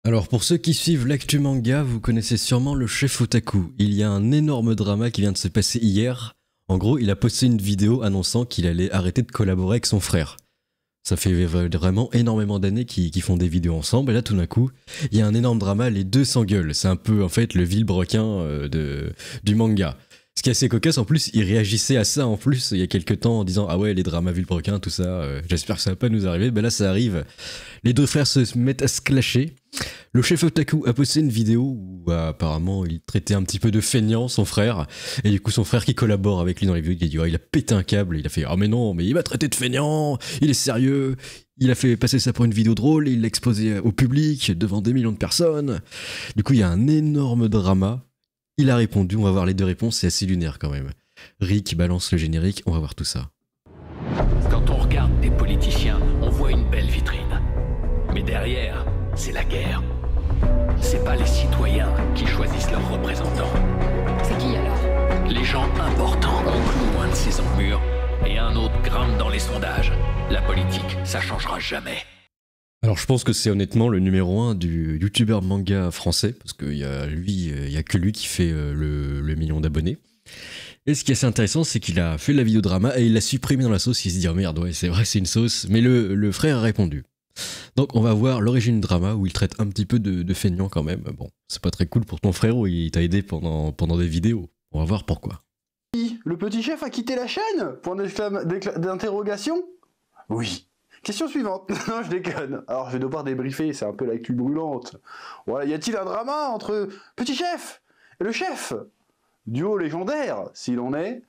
Alors pour ceux qui suivent l'actu manga, vous connaissez sûrement le chef otaku. Il y a un énorme drama qui vient de se passer hier. En gros, il a posté une vidéo annonçant qu'il allait arrêter de collaborer avec son frère. Ça fait vraiment énormément d'années qu'ils font des vidéos ensemble, et là tout d'un coup, il y a un énorme drama, les deux s'engueulent. C'est un peu en fait le vilebrequin du manga. Ce qui est assez cocasse, en plus, il réagissait à ça en plus il y a quelques temps en disant ah ouais, les dramas vilebrequins, tout ça, j'espère que ça va pas nous arriver. Ben là ça arrive. Les deux frères se mettent à se clasher. Le chef otaku a posté une vidéo où apparemment il traitait un petit peu de feignant son frère, et du coup son frère qui collabore avec lui dans les vidéos, il a dit oh, il a pété un câble, il a fait ah mais non, mais il m'a traité de feignant, il est sérieux, il a fait passer ça pour une vidéo drôle, et il l'a exposé au public devant des millions de personnes. Du coup il y a un énorme drama. Il a répondu, on va voir les deux réponses, c'est assez lunaire quand même. Rick balance le générique, on va voir tout ça. Quand on regarde des politiciens, on voit une belle vitrine. Mais derrière, c'est la guerre. C'est pas les citoyens qui choisissent leurs représentants. C'est qui alors? Les gens importants, on cloue loin de ces emmurs, et un autre grimpe dans les sondages. La politique, ça changera jamais. Alors je pense que c'est honnêtement le numéro 1 du youtubeur manga français, parce qu'il y a lui, il y a que lui qui fait le million d'abonnés. Et ce qui est assez intéressant, c'est qu'il a fait la vidéo drama et il l'a supprimé dans la sauce. Il se dit oh merde, ouais c'est vrai c'est une sauce, mais le frère a répondu. Donc on va voir l'origine du drama où il traite un petit peu de feignant quand même. Bon, c'est pas très cool pour ton frérot, il t'a aidé pendant des vidéos. On va voir pourquoi. Le petit chef a quitté la chaîne? Point d'interrogation. Oui. Question suivante. Non, je déconne. Alors, je vais devoir débriefer, c'est un peu l'actu brûlante. Voilà, y a-t-il un drama entre Petit Chef et le chef? Duo légendaire, s'il en est.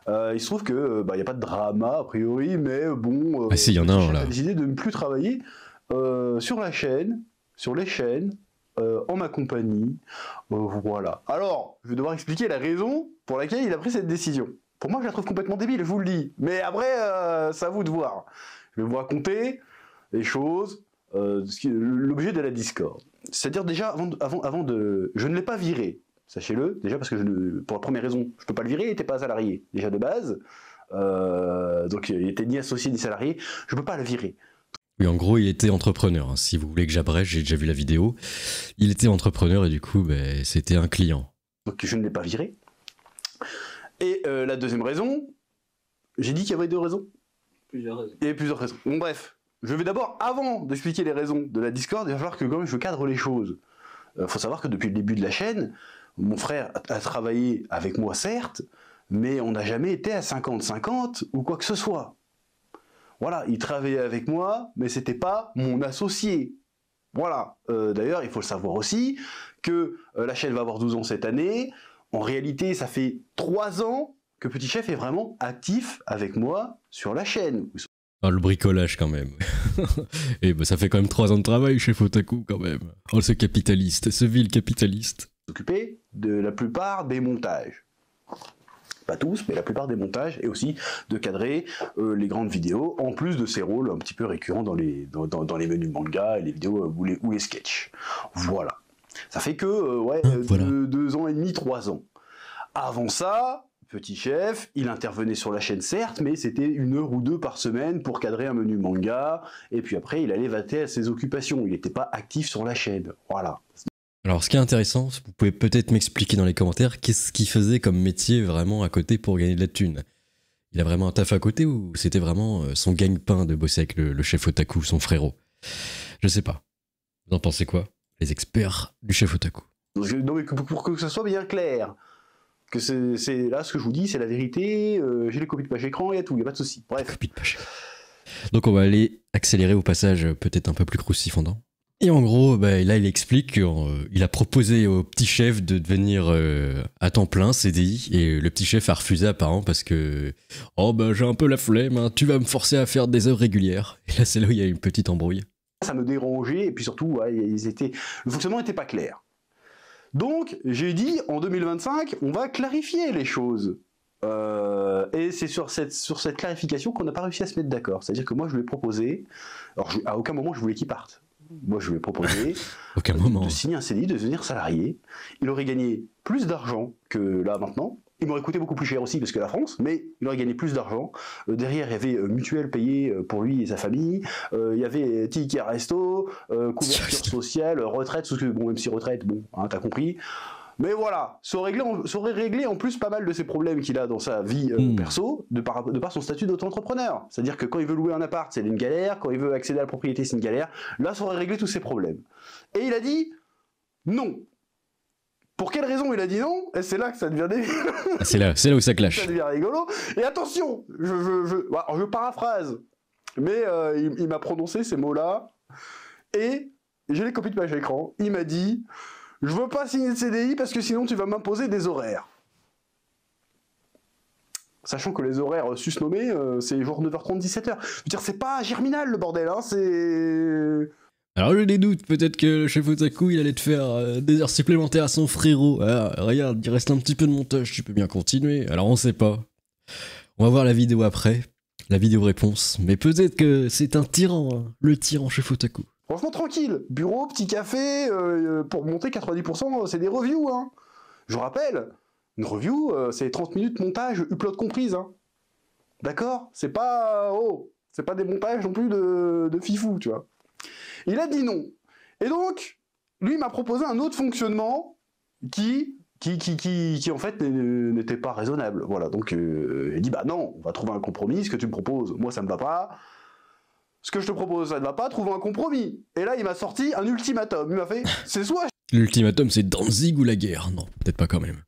Il se trouve que y a pas de drama, a priori, mais bon... ah si, il y en a un, là. A décidé de ne plus travailler sur la chaîne, sur les chaînes, en ma compagnie. Voilà. Alors, je vais devoir expliquer la raison pour laquelle il a pris cette décision. Pour moi, je la trouve complètement débile, je vous le dis. Mais après, c'est à vous de voir. Je vais vous raconter les choses, l'objet de la Discord. C'est-à-dire déjà, avant de... Je ne l'ai pas viré, sachez-le, déjà parce que pour la première raison, je ne peux pas le virer, il n'était pas salarié, déjà de base. Donc il n'était ni associé ni salarié, je ne peux pas le virer. Oui, en gros, il était entrepreneur. Hein. Si vous voulez que j'abrège, j'ai déjà vu la vidéo. Il était entrepreneur et du coup, c'était un client. Donc je ne l'ai pas viré. Et la deuxième raison, j'ai dit qu'il y avait deux raisons. Plusieurs raisons. Et plusieurs raisons. Bon bref, je vais d'abord, avant d'expliquer les raisons de la Discord, il va falloir que quand même je cadre les choses. Faut savoir que depuis le début de la chaîne, mon frère a travaillé avec moi certes, mais on n'a jamais été à 50-50 ou quoi que ce soit. Voilà, il travaillait avec moi, mais c'était pas mon associé. Voilà. D'ailleurs, il faut le savoir aussi, que la chaîne va avoir 12 ans cette année. En réalité, ça fait 3 ans que Petit Chef est vraiment actif avec moi sur la chaîne. Ah, le bricolage quand même. Et ça fait quand même 3 ans de travail, chef otaku quand même. Oh, ce capitaliste, ce vil capitaliste. S'occuper de la plupart des montages. Pas tous, mais la plupart des montages, et aussi de cadrer les grandes vidéos, en plus de ses rôles un petit peu récurrents dans les menus manga et les vidéos ou les sketchs. Voilà. Ça fait que voilà. 2 ans et demi, 3 ans. Avant ça, Petit Chef, il intervenait sur la chaîne certes, mais c'était 1 heure ou 2 par semaine pour cadrer un menu manga, et puis après il allait vaquer à ses occupations, il n'était pas actif sur la chaîne, voilà. Alors ce qui est intéressant, vous pouvez peut-être m'expliquer dans les commentaires qu'est-ce qu'il faisait comme métier vraiment à côté pour gagner de la thune. Il a vraiment un taf à côté ou c'était vraiment son gagne-pain de bosser avec le chef otaku, son frérot? Je sais pas. Vous en pensez quoi, les experts du chef otaku? Non mais pour que ça soit bien clair, que c'est là ce que je vous dis, c'est la vérité, j'ai les copies de page écran, il y a tout, il n'y a pas de souci. Bref. Copies de page. Donc on va aller accélérer au passage peut-être un peu plus croustifondant. Et en gros, là il explique qu'il a proposé au petit chef de devenir à temps plein CDI, et le petit chef a refusé apparemment parce que « Oh j'ai un peu la flemme, hein, tu vas me forcer à faire des heures régulières ». Et là c'est là où il y a une petite embrouille. Ça me dérangeait, et puis surtout, le fonctionnement n'était pas clair. Donc, j'ai dit, en 2025, on va clarifier les choses. Et c'est sur cette clarification qu'on n'a pas réussi à se mettre d'accord. C'est-à-dire que moi, je lui ai proposé... Alors, à aucun moment, je voulais qu'il parte. Moi, je lui ai proposé de signer un CDI, de devenir salarié. Il aurait gagné plus d'argent que là, maintenant. Il m'aurait coûté beaucoup plus cher aussi parce que la France, mais il aurait gagné plus d'argent. Derrière, il y avait mutuelle payée pour lui et sa famille. Il y avait ticket resto, couverture sociale, retraite, tout ce que, bon, même si retraite, bon, hein, t'as compris. Mais voilà, ça aurait réglé en plus pas mal de ses problèmes qu'il a dans sa vie perso, de par son statut d'auto-entrepreneur. C'est-à-dire que quand il veut louer un appart, c'est une galère. Quand il veut accéder à la propriété, c'est une galère. Là, ça aurait réglé tous ses problèmes. Et il a dit non. Pour quelle raison il a dit non? Et c'est là que ça devient c'est là où ça clash. Ça devient rigolo. Et attention, alors je paraphrase, mais il m'a prononcé ces mots-là. Et j'ai les copies de page écran. Il m'a dit: je veux pas signer de CDI parce que sinon tu vas m'imposer des horaires. Sachant que les horaires susnommés, c'est genre 9h30, 17h. Je veux dire, c'est pas Germinal le bordel, hein, c'est... Alors j'ai des doutes, peut-être que le chef Otaku il allait te faire des heures supplémentaires à son frérot. Ah, regarde, il reste un petit peu de montage, tu peux bien continuer. Alors on sait pas. On va voir la vidéo après, la vidéo réponse. Mais peut-être que c'est un tyran, hein, le tyran chef Otaku. Franchement tranquille, bureau, petit café, pour monter 90%, c'est des reviews. Hein. Je vous rappelle, une review, c'est 30 minutes montage, upload comprise. Hein. D'accord? C'est pas des montages non plus de fifou, tu vois. Il a dit non. Et donc, lui m'a proposé un autre fonctionnement qui en fait n'était pas raisonnable. Voilà, donc il dit bah non, on va trouver un compromis, ce que tu me proposes, moi ça me va pas. Ce que je te propose, ça ne va pas, trouver un compromis. Et là, il m'a sorti un ultimatum. Il m'a fait, c'est soit... L'ultimatum, c'est Danzig ou la guerre. Non, peut-être pas quand même.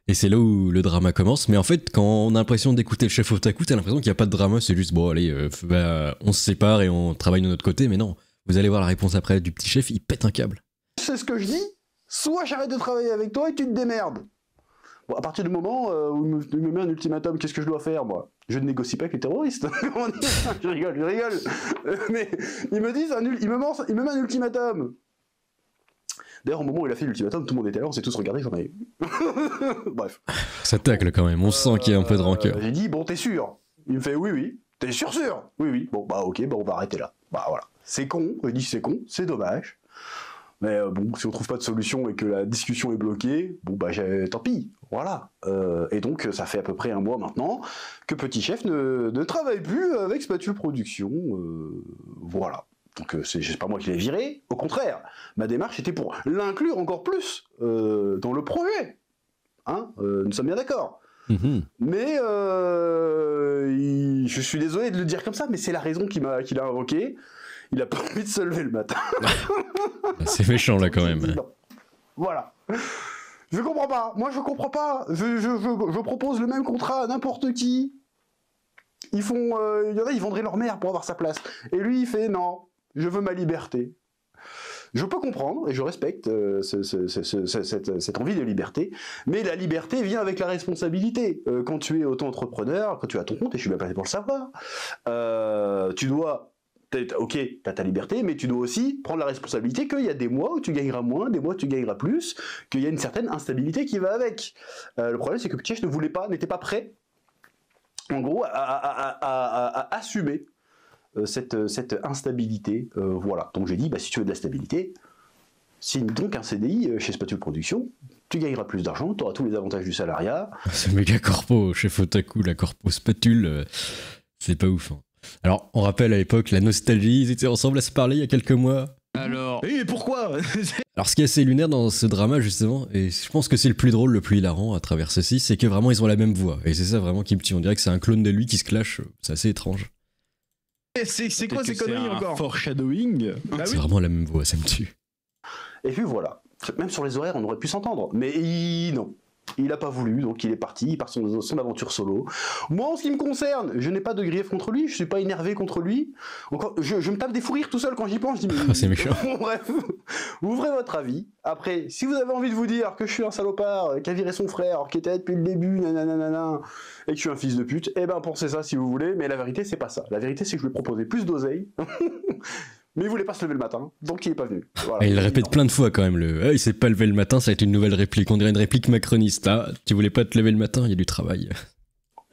Et c'est là où le drama commence. Mais en fait, quand on a l'impression d'écouter le chef Otaku, t'as l'impression qu'il n'y a pas de drama, c'est juste, bon allez, on se sépare et on travaille de notre côté, mais non. Vous allez voir la réponse après du petit chef, il pète un câble. C'est ce que je dis, soit j'arrête de travailler avec toi et tu te démerdes. Bon, à partir du moment où il me met un ultimatum, qu'est-ce que je dois faire, moi? Je ne négocie pas avec les terroristes. Comment dire? Je rigole. Mais il me met un ultimatum. D'ailleurs, au moment où il a fait l'ultimatum, tout le monde était là, on s'est tous regardés, j'en ai... Bref. Ça tacle quand même, on sent qu'il y a un peu de rancœur. J'ai dit, bon, t'es sûr? Il me fait, oui. T'es sûr? Oui. Bon, bah ok, bah on va arrêter là. Bah voilà. C'est con, je dis c'est con, c'est dommage. Mais bon, si on trouve pas de solution et que la discussion est bloquée, bon bah tant pis, voilà. Et donc ça fait à peu près un mois maintenant que Petit Chef ne travaille plus avec Spatule Production, voilà. Donc c'est pas moi qui l'ai viré, au contraire, ma démarche était pour l'inclure encore plus dans le projet. Hein, nous sommes bien d'accord. Mais je suis désolé de le dire comme ça, mais c'est la raison qu'il a invoquée. Il a pas envie de se lever le matin. C'est méchant là quand même. Non. Voilà. Je comprends pas. Moi je comprends pas. Je propose le même contrat à n'importe qui. Il y en a, ils vendraient leur mère pour avoir sa place. Et lui il fait non, je veux ma liberté. Je peux comprendre et je respecte cette envie de liberté, mais la liberté vient avec la responsabilité. Quand tu es auto-entrepreneur, quand tu as ton compte, et je suis bien placé pour le savoir, tu dois... Ok, t'as ta liberté, mais tu dois aussi prendre la responsabilité qu'il y a des mois où tu gagneras moins, des mois où tu gagneras plus, qu'il y a une certaine instabilité qui va avec. Le problème, c'est que Petit Chef n'était pas prêt, en gros, à assumer cette instabilité. Voilà. Donc j'ai dit, bah, si tu veux de la stabilité, signe donc un CDI chez Spatule Production, tu gagneras plus d'argent, tu auras tous les avantages du salariat. Ce méga corpo, chef Otaku, la corpo Spatule, c'est pas ouf. Hein. Alors, on rappelle à l'époque la nostalgie, ils étaient ensemble à se parler il y a quelques mois. Alors... Et pourquoi? Alors, ce qui est assez lunaire dans ce drama, justement, et je pense que c'est le plus drôle, le plus hilarant à travers ceci, c'est que vraiment ils ont la même voix. Et c'est ça vraiment qui me tue. On dirait que c'est un clone de lui qui se clash. C'est assez étrange. C'est quoi ces conneries encore? Foreshadowing. Bah c'est vraiment la même voix, ça me tue. Et puis voilà. Même sur les horaires, on aurait pu s'entendre. Mais non. Il n'a pas voulu, donc il est parti, il part son aventure solo. Moi, en ce qui me concerne, je n'ai pas de grief contre lui, je suis pas énervé contre lui. Encore, je me tape des fous rires tout seul quand j'y pense, je dis mais... c'est méchant. Bref, ouvrez votre avis. Après, si vous avez envie de vous dire que je suis un salopard, qui a viré son frère, qui était depuis le début, nanana, et que je suis un fils de pute, eh ben pensez ça si vous voulez, mais la vérité, c'est pas ça. La vérité, c'est que je lui ai proposé plus d'oseille. Mais il voulait pas se lever le matin, donc il est pas venu. Voilà. Et il répète plein de fois quand même il s'est pas levé le matin, ça va être une nouvelle réplique. On dirait une réplique macroniste. Ah, tu voulais pas te lever le matin, il y a du travail.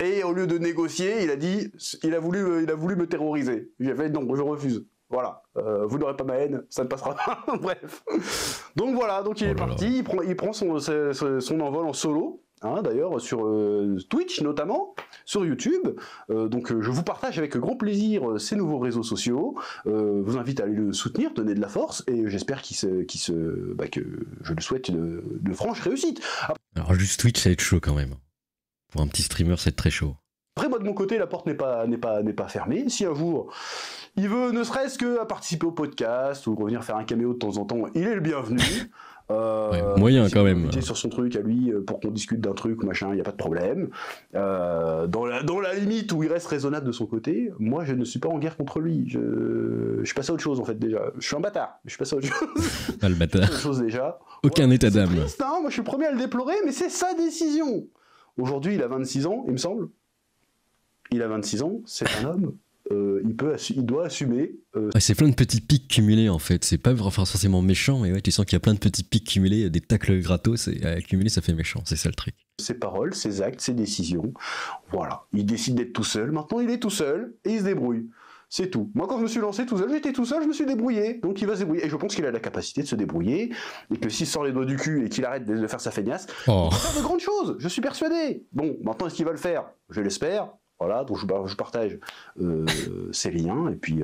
Et au lieu de négocier, il a voulu me terroriser. J'ai fait non, je refuse. Voilà, vous n'aurez pas ma haine, ça ne passera pas. Bref. Donc voilà, donc il est parti, il prend son envol en solo. hein, d'ailleurs sur Twitch notamment, sur YouTube. Donc je vous partage avec grand plaisir ces nouveaux réseaux sociaux. Vous invite à aller le soutenir, donner de la force, et j'espère que je lui souhaite de franches réussites. Alors juste Twitch, ça va être chaud quand même. Pour un petit streamer, c'est très chaud. Après, moi de mon côté, la porte n'est pas fermée. Si un jour il veut ne serait-ce que participer au podcast ou revenir faire un caméo de temps en temps, il est le bienvenu. Moyen quand même. Sur son truc à lui pour qu'on discute d'un truc, machin, il n'y a pas de problème. Dans la limite où il reste raisonnable de son côté, moi je ne suis pas en guerre contre lui. Je suis passé à autre chose en fait déjà. Je suis un bâtard, mais je suis passé à autre chose. Ah, le bâtard. Autre chose déjà. Aucun état d'âme. C'est triste, hein, moi je suis le premier à le déplorer, mais c'est sa décision. Aujourd'hui, il a 26 ans, il me semble. Il a 26 ans, c'est un homme. Il doit assumer. C'est plein de petits pics cumulés en fait. C'est pas forcément méchant, mais ouais, tu sens qu'il y a plein de petits pics cumulés, des tacles gratos, et accumuler ça fait méchant. C'est ça le truc. Ses paroles, ses actes, ses décisions. Voilà. Il décide d'être tout seul. Maintenant, il est tout seul et il se débrouille. C'est tout. Moi, quand je me suis lancé tout seul, j'étais tout seul, je me suis débrouillé. Donc, il va se débrouiller. Et je pense qu'il a la capacité de se débrouiller. Et que s'il sort les doigts du cul et qu'il arrête de faire sa feignasse, il va faire de grandes choses. Je suis persuadé. Bon, maintenant, est-ce qu'il va le faire? Je l'espère. Voilà, donc je partage ces liens, et puis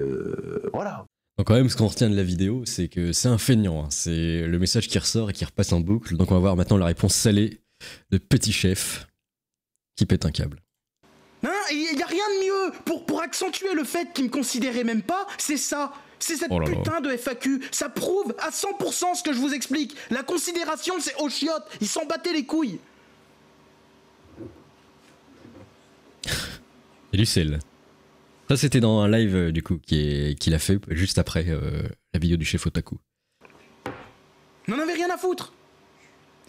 voilà. Donc quand même, ce qu'on retient de la vidéo, c'est que c'est un feignant, hein. C'est le message qui ressort et qui repasse en boucle. Donc on va voir maintenant la réponse salée de Petit Chef qui pète un câble. Hein, il n'y a rien de mieux pour accentuer le fait qu'il me considérait même pas, c'est ça. C'est cette putain de FAQ. Ça prouve à 100% ce que je vous explique. La considération, c'est aux chiottes. Ils s'en battaient les couilles. Et du sel. Ça c'était dans un live du coup qu'il a fait juste après la vidéo du chef Otaku. N'en avait rien à foutre.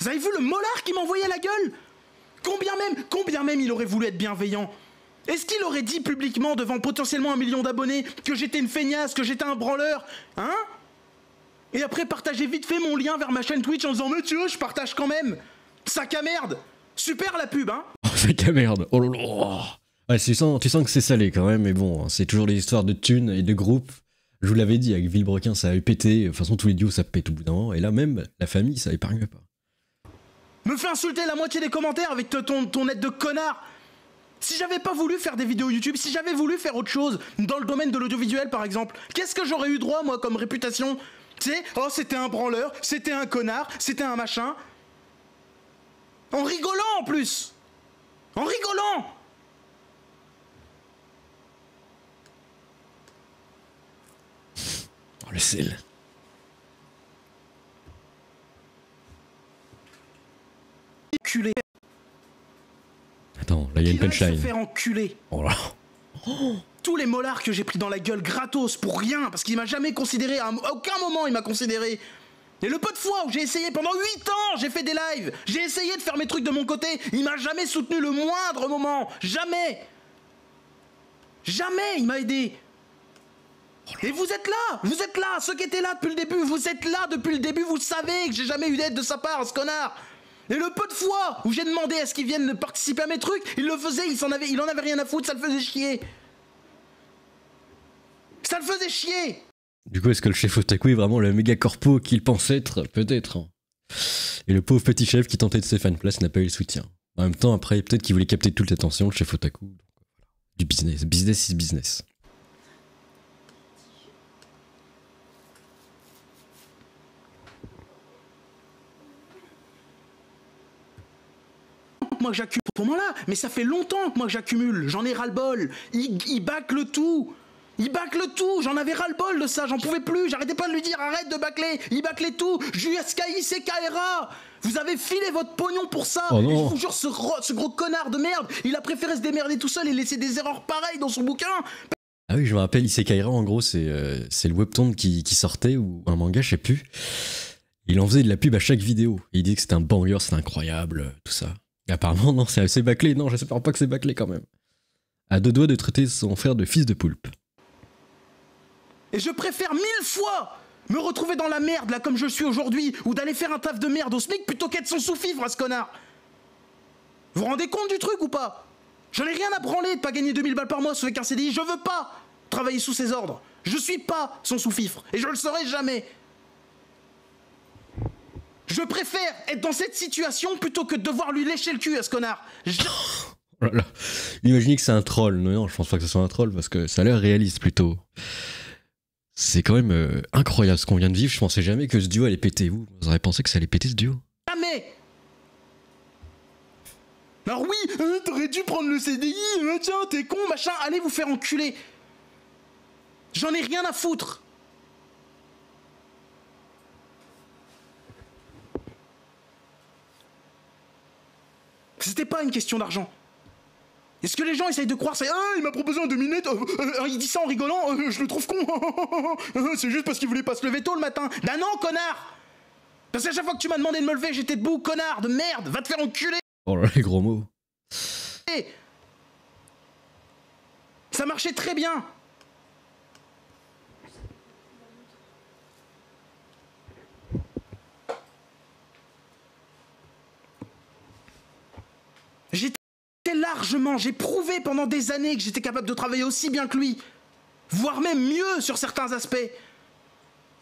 Vous avez vu le molard qui m'envoyait la gueule? Combien même il aurait voulu être bienveillant? Est-ce qu'il aurait dit publiquement devant potentiellement 1 million d'abonnés que j'étais une feignasse, que j'étais un branleur? Hein? Et après partager vite fait mon lien vers ma chaîne Twitch en disant mais tu vois je partage quand même. Sac à merde. Super la pub hein. Oh sac à merde. Oh là là. Ouais, tu sens que c'est salé quand même, mais bon, c'est toujours des histoires de thunes et de groupes. Je vous l'avais dit, avec Villebrequin, ça avait pété. De toute façon, tous les duos, ça pète au bout d'un moment. Et là même, la famille, ça épargne pas. Me fait insulter la moitié des commentaires avec ton aide de connard. Si j'avais pas voulu faire des vidéos YouTube, si j'avais voulu faire autre chose, dans le domaine de l'audiovisuel par exemple, qu'est-ce que j'aurais eu droit, moi, comme réputation? Tu sais, oh, c'était un branleur, c'était un connard, c'était un machin. En rigolant en plus. En rigolant. Le sel. Enculé. Attends, là il y a une punchline. Se faire enculer. Oh là. Tous les molards que j'ai pris dans la gueule gratos pour rien, parce qu'il m'a jamais considéré, à aucun moment il m'a considéré. Et le peu de fois où j'ai essayé, pendant 8 ans, j'ai fait des lives, j'ai essayé de faire mes trucs de mon côté, il m'a jamais soutenu le moindre moment. Jamais. Jamais il m'a aidé. Et vous êtes là, ceux qui étaient là depuis le début, vous êtes là depuis le début, vous savez que j'ai jamais eu d'aide de sa part, ce connard. Et le peu de fois où j'ai demandé à ce qu'il vienne participer à mes trucs, il le faisait, il en avait rien à foutre, ça le faisait chier. Ça le faisait chier. Du coup, est-ce que le chef Otaku est vraiment le méga corpo qu'il pense être? Peut-être. Et le pauvre petit chef qui tentait de se faire une place n'a pas eu le soutien. En même temps, après, peut-être qu'il voulait capter toute l'attention, le chef Otaku. Donc, voilà. Du business. Business is business. Moi que j'accumule pour moi là, mais ça fait longtemps que moi que j'accumule, j'en ai ras-le-bol, il bâcle tout. Il bâcle tout, j'en avais ras-le-bol de ça, j'en pouvais plus, j'arrêtais pas de lui dire arrête de bâcler, il bâclait tout, jusqu'à ICKRA. Vous avez filé votre pognon pour ça. Oh non. Et je vous jure, ce gros connard de merde, il a préféré se démerder tout seul et laisser des erreurs pareilles dans son bouquin. Ah oui, je me rappelle, ICKRA en gros, c'est le webtoon qui sortait, ou un manga, je sais plus. Il en faisait de la pub à chaque vidéo. Et il disait que c'était un banger, c'était incroyable, tout ça. Et apparemment, non, c'est assez bâclé. Non, j'espère pas que c'est bâclé quand même. À 2 doigts de traiter son frère de fils de poulpe. Et je préfère 1000 fois me retrouver dans la merde, là, comme je suis aujourd'hui, ou d'aller faire un taf de merde au SMIC plutôt qu'être son sous-fifre à ce connard. Vous vous rendez compte du truc ou pas? J'en ai rien à branler de pas gagner 2000 balles par mois avec un CDI, je veux pas travailler sous ses ordres. Je suis pas son sous-fifre, et je le serai jamais. Je préfère être dans cette situation plutôt que de devoir lui lécher le cul à ce connard. Oh là là. Imaginez que c'est un troll. Non, je pense pas que ce soit un troll parce que ça a l'air réaliste plutôt. C'est quand même incroyable ce qu'on vient de vivre. Je pensais jamais que ce duo allait péter. Vous auriez pensé que ça allait péter ce duo? Jamais. Alors oui, t'aurais dû prendre le CDI, tiens, t'es con, machin, allez vous faire enculer. J'en ai rien à foutre. C'était pas une question d'argent. Est-ce que les gens essayent de croire ça? Il m'a proposé un 2 minutes, il dit ça en rigolant, je le trouve con. C'est juste parce qu'il voulait pas se lever tôt le matin. Bah non, connard. Parce qu'à chaque fois que tu m'as demandé de me lever, j'étais debout, connard de merde, va te faire enculer. Oh là là, les gros mots. Ça marchait très bien. J'ai prouvé pendant des années que j'étais capable de travailler aussi bien que lui, voire même mieux sur certains aspects.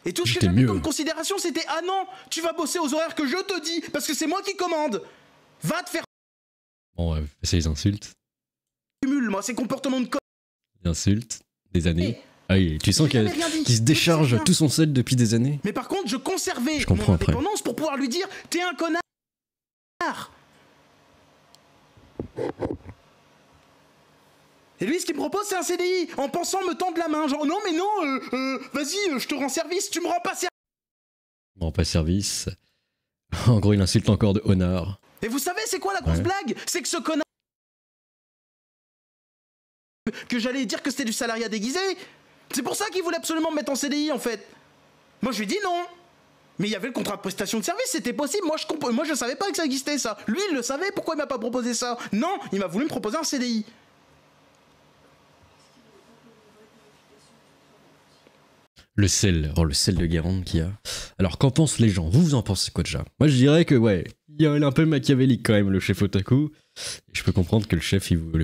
Et tout ce que j'avais comme considération, c'était ah non, tu vas bosser aux horaires que je te dis, parce que c'est moi qui commande. Va te faire. Bon, ouais, c'est les insultes. Moi, ces comportements de con. Des insultes, des années. Ah oui, tu sens qu'il se décharge tout son sel depuis des années. Mais par contre, je conservais mon indépendance pour pouvoir lui dire t'es un connard. Et lui, ce qu'il me propose, c'est un CDI, en pensant me tendre la main. Genre, non, mais non, vas-y, je te rends service, tu me rends pas service. Non, pas service. En gros, il insulte encore de honneur. Et vous savez, c'est quoi la grosse blague? C'est que ce connard. Que j'allais dire que c'était du salariat déguisé. C'est pour ça qu'il voulait absolument me mettre en CDI, en fait. Moi, je lui ai dit non. Mais il y avait le contrat de prestation de service, c'était possible. Moi, je savais pas que ça existait, ça. Lui, il le savait, pourquoi il m'a pas proposé ça? Non, il m'a voulu me proposer un CDI. Le sel de Guérande qu'il y a. Alors, qu'en pensent les gens? Vous en pensez quoi déjà? Moi, je dirais que, ouais, il y a un peu machiavélique quand même, le chef otaku. Et je peux comprendre que le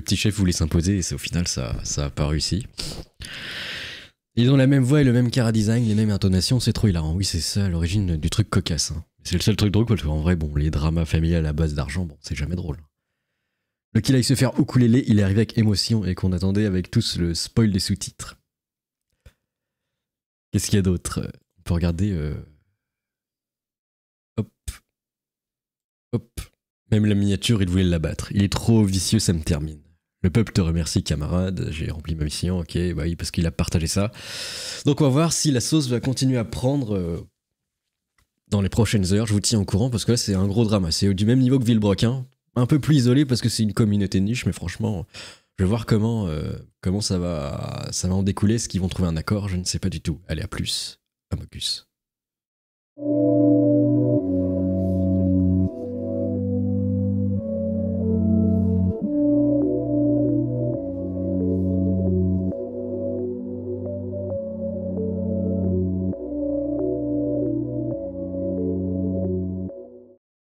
petit chef voulait s'imposer, et au final, ça a pas réussi. Ils ont la même voix et le même chara-design, les mêmes intonations, c'est trop hilarant. Oui, c'est ça l'origine du truc cocasse. Hein. C'est le seul truc drôle, parce qu'en vrai, bon, les dramas familiales à base d'argent, bon, c'est jamais drôle. Le qu'il aille se faire ukulélé, il est arrivé avec émotion, et qu'on attendait avec tous le spoil des sous-titres. Qu'est-ce qu'il y a d'autre? On peut regarder... Hop. Hop. Même la miniature, il voulait l'abattre. Il est trop vicieux, ça me termine. Le peuple te remercie, camarade. J'ai rempli ma mission, ok, bah oui, parce qu'il a partagé ça. Donc on va voir si la sauce va continuer à prendre dans les prochaines heures. Je vous tiens au courant, parce que là, c'est un gros drama. C'est du même niveau que Villebrock, hein. Un peu plus isolé, parce que c'est une communauté niche, mais franchement... Je vais voir comment ça va en découler, est-ce qu'ils vont trouver un accord, je ne sais pas du tout. Allez, à plus. Amocus.